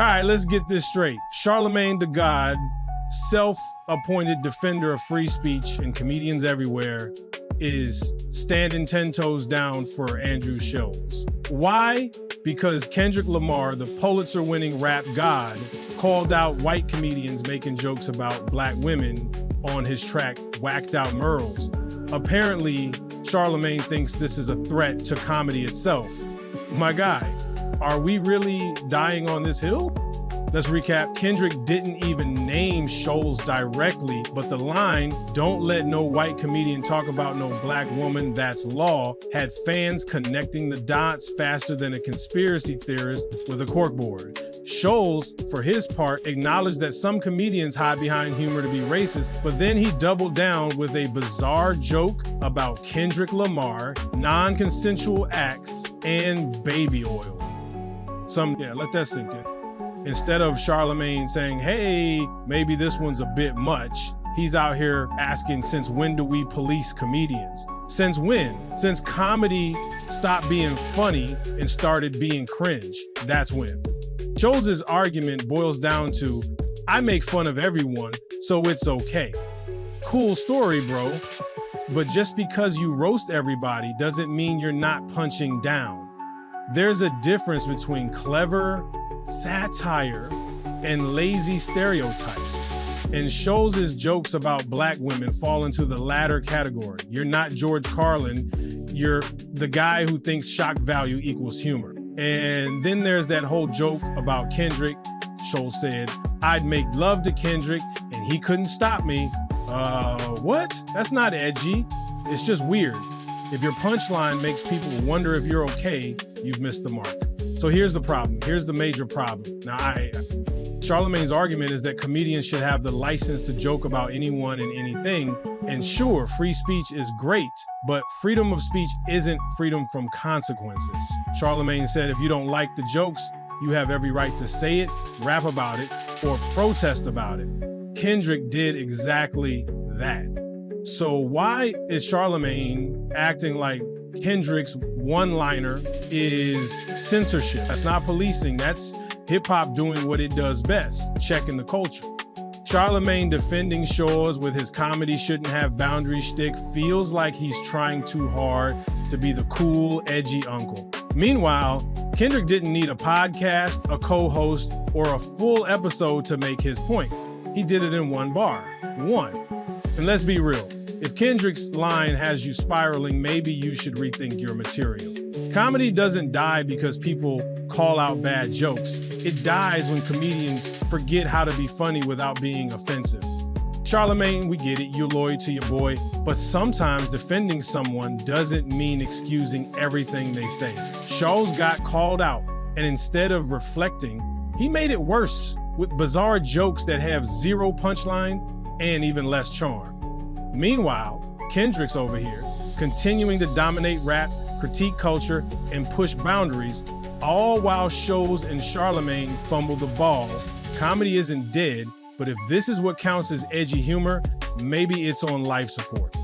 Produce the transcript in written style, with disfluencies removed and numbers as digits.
All right, let's get this straight. Charlamagne the God, self-appointed defender of free speech and comedians everywhere, is standing 10 toes down for Andrew Schulz. Why? Because Kendrick Lamar, the Pulitzer-winning rap god, called out white comedians making jokes about black women on his track, Whacked Out Merles. Apparently, Charlamagne thinks this is a threat to comedy itself. My guy, are we really dying on this hill? Let's recap. Kendrick didn't even name Schulz directly, but the line, "Don't let no white comedian talk about no black woman, that's law," had fans connecting the dots faster than a conspiracy theorist with a corkboard. Schulz, for his part, acknowledged that some comedians hide behind humor to be racist, but then he doubled down with a bizarre joke about Kendrick Lamar, non-consensual acts, and baby oil. Let that sink in. Instead of Charlamagne saying, hey, maybe this one's a bit much, he's out here asking, since when do we police comedians? Since when? Since comedy stopped being funny and started being cringe. That's when. Schulz's argument boils down to, I make fun of everyone, so it's okay. Cool story, bro. But just because you roast everybody doesn't mean you're not punching down. There's a difference between clever satire and lazy stereotypes. And Schulz's jokes about black women fall into the latter category. You're not George Carlin, you're the guy who thinks shock value equals humor. And then there's that whole joke about Kendrick. Schulz said, I'd make love to Kendrick and he couldn't stop me. What? That's not edgy. It's just weird. If your punchline makes people wonder if you're okay, you've missed the mark. So here's the problem. Here's the major problem. Now, Charlamagne's argument is that comedians should have the license to joke about anyone and anything. And sure, free speech is great, but freedom of speech isn't freedom from consequences. Charlamagne said, if you don't like the jokes, you have every right to say it, rap about it, or protest about it. Kendrick did exactly that. So why is Charlamagne acting like Kendrick's one-liner is censorship? That's not policing, that's hip-hop doing what it does best, checking the culture. Charlamagne defending Schulz with his comedy shouldn't have boundaries shtick feels like he's trying too hard to be the cool, edgy uncle. Meanwhile, Kendrick didn't need a podcast, a co-host, or a full episode to make his point. He did it in one bar. One. And let's be real. If Kendrick's line has you spiraling, maybe you should rethink your material. Comedy doesn't die because people call out bad jokes. It dies when comedians forget how to be funny without being offensive. Charlamagne, we get it, you're loyal to your boy, but sometimes defending someone doesn't mean excusing everything they say. Schulz got called out, and instead of reflecting, he made it worse with bizarre jokes that have zero punchline and even less charm. Meanwhile, Kendrick's over here, continuing to dominate rap, critique culture, and push boundaries, all while Schulz and Charlamagne fumble the ball. Comedy isn't dead, but if this is what counts as edgy humor, maybe it's on life support.